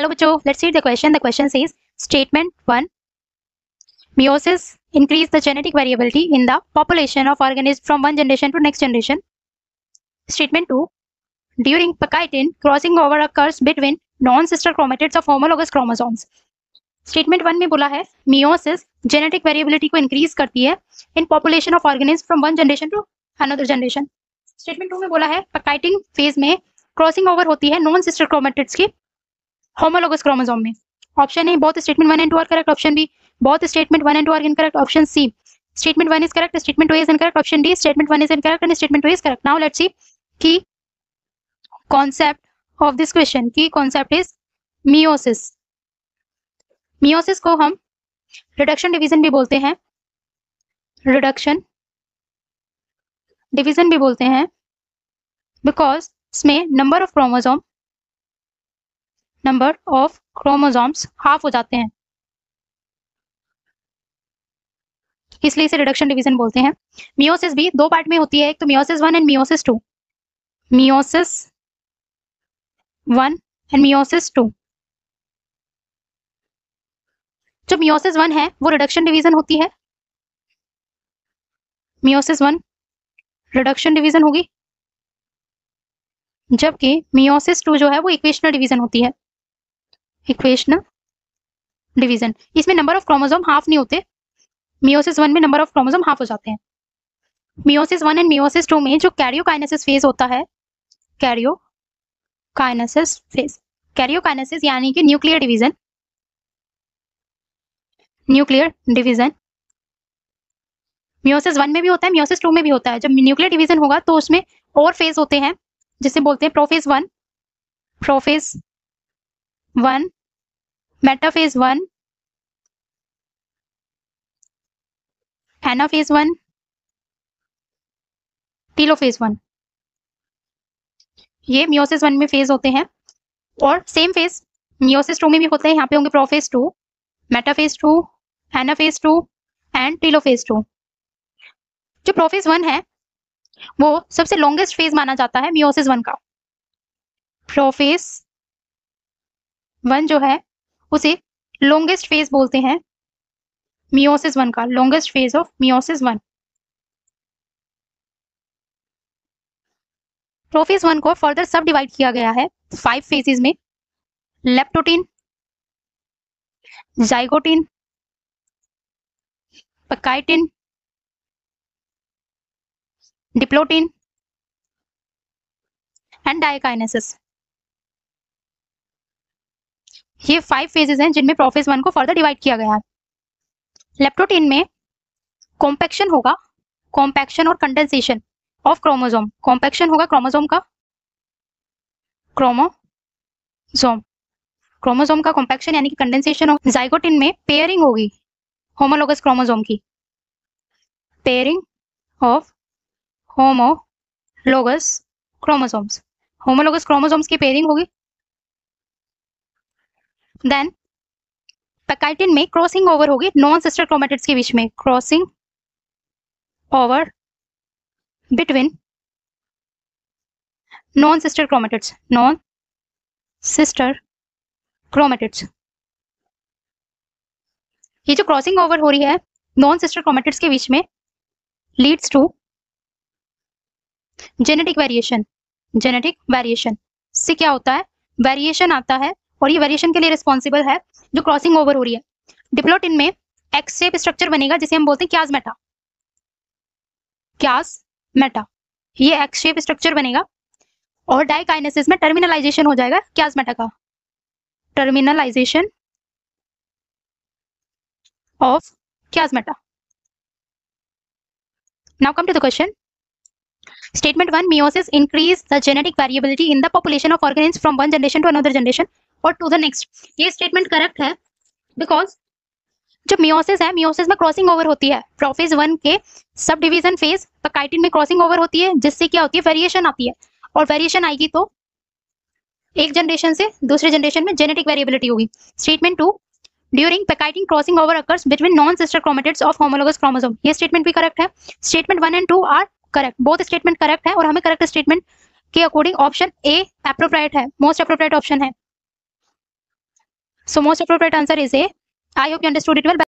Hello बच्चों, let's read the question. The question says statement 1, meiosis increase the genetic variability in the population of organisms from one generation to next generation. Statement 2, during Pachytene, crossing over occurs between non-sister chromatids of homologous chromosomes. Statement 1 में बोला है meiosis genetic variability को increase करती है in population of organisms from one generation to another generation. Statement 2 में बोला है Pachytene phase में crossing over होती है non-sister chromatids की homologous chromosome में. Option A, both statement 1 and 2 are correct. Option B, both statement 1 and 2 are incorrect. Option C, statement 1 is correct, statement 2 is incorrect. Option D, statement 1 is incorrect and statement 2 is correct. Now let's see key concept of this question. Key concept is meiosis. meiosis को हम reduction division भी बोलते हैं, reduction division भी बोलते हैं, because इसमें number of chromosomes half हो जाते हैं, इसलिए इसे रिडक्शन डिवीजन बोलते हैं. मियोसिस भी दो पार्ट में होती है, एक तो meiosis 1 and meiosis 2. Meiosis 1 and meiosis 2. जो मियोसिस 1 है वो रिडक्शन डिवीजन होती है. मियोसिस 1 रिडक्शन डिवीजन होगी, जबकि मियोसिस 2 जो है वो इक्वेशनल डिवीजन होती है. इक्वेशनल डिवीजन, इसमें नंबर ऑफ क्रोमोसोम हाफ नहीं होते. मियोसिस 1 में नंबर ऑफ क्रोमोसोम हाफ हो जाते हैं. मियोसिस 1 एंड मियोसिस 2 में जो कैरियोकाइनेसिस फेज होता है, कैरियोकाइनेसिस फेज, कैरियोकाइनेसिस यानी कि nuclear division, nuclear division meiosis 1 में भी होता है, मियोसिस 2 में भी होता है. जब न्यूक्लियर डिवीजन होगा तो उसमें और फेज होते हैं, जिसे बोलते हैं prophase 1, prophase 1, metaphase 1, anaphase 1, telophase 1. ये मियोसिस 1 में फेज होते हैं. और सेम फेज मियोसिस 2 में भी होते हैं. यहाँ पे होंगे prophase 2, metaphase 2, anaphase 2 and telophase 2. जो प्रोफेज 1 है वो सबसे लॉन्गेस्ट फेज माना जाता है मियोसिस 1 का. प्रोफेज 1 जो है उसे लॉन्गेस्ट फेज बोलते हैं मियोसिस 1 का, longest phase of meiosis 1. Prophase 1 को फर्दर सब डिवाइड किया गया है 5 फेजेस में: leptotene, zygotene, pachytene, diplotene and diakinesis. ये 5 फेजेस हैं जिनमें प्रोफेज 1 को फर्दर डिवाइड किया गया है. लेप्टोटीन में कॉम्पैक्शन होगा, कॉम्पैक्शन और कंडेंसेशन ऑफ क्रोमोसोम. कॉम्पैक्शन होगा क्रोमोसोम का, क्रोमोसोम का कॉम्पैक्शन यानी कि कंडेंसेशन होगा. जाइगोटीन में पेयरिंग होगी होमोलोगस क्रोमोसोम की, pairing of homologous chromosomes, homologous chromosomes की पेयरिंग होगी. देन पैकाइटिन में क्रॉसिंग ओवर होगी नॉन सिस्टर क्रोमैटिड्स के बीच में, crossing over between non sister chromatids, non sister chromatids. ये जो क्रॉसिंग ओवर हो रही है नॉन सिस्टर क्रोमैटिड्स के बीच में leads to genetic variation. Genetic variation से क्या होता है, वेरिएशन आता है, और ये वेरिएशन के लिए रिस्पॉन्सिबल है जो क्रॉसिंग ओवर हो रही है. डिप्लोटिन में एक्स शेप स्ट्रक्चर बनेगा जिसे हम बोलते हैं क्याजमेटा, क्याजमेटा. ये एक्स शेप स्ट्रक्चर बनेगा. और डाइकाइनेसिस में टर्मिनलाइजेशन हो जाएगा क्याजमेटा का, terminalisation of chiasmata. Now come to the question. Statement 1, meiosis increase the genetic variability in the population of organisms from one generation to another generation or to the next. ये statement correct है because जो meiosis है, meiosis में crossing over होती है. Prophase 1 के sub division phase पैकाइटिन में crossing over होती है, जिससे क्या होती है, वेरिएशन आती है. और वेरिएशन आएगी तो एक जनरेशन से दूसरे जनरेशन में जेनेटिक वेरिएबिलिटी होगी. Statement 2, during pachytene crossing over occurs between non sister chromatids of homologous chromosome. ये स्टेटमेंट भी करेक्ट है. Statement 1 and 2 are correct, both statement correct है. और हमें करेक्ट स्टेटमेंट के अकॉर्डिंग ऑप्शन ए एप्रोप्रिएट है, मोस्ट एप्रोप्रिएट ऑप्शन है. So most appropriate answer is A. I hope you understood it well.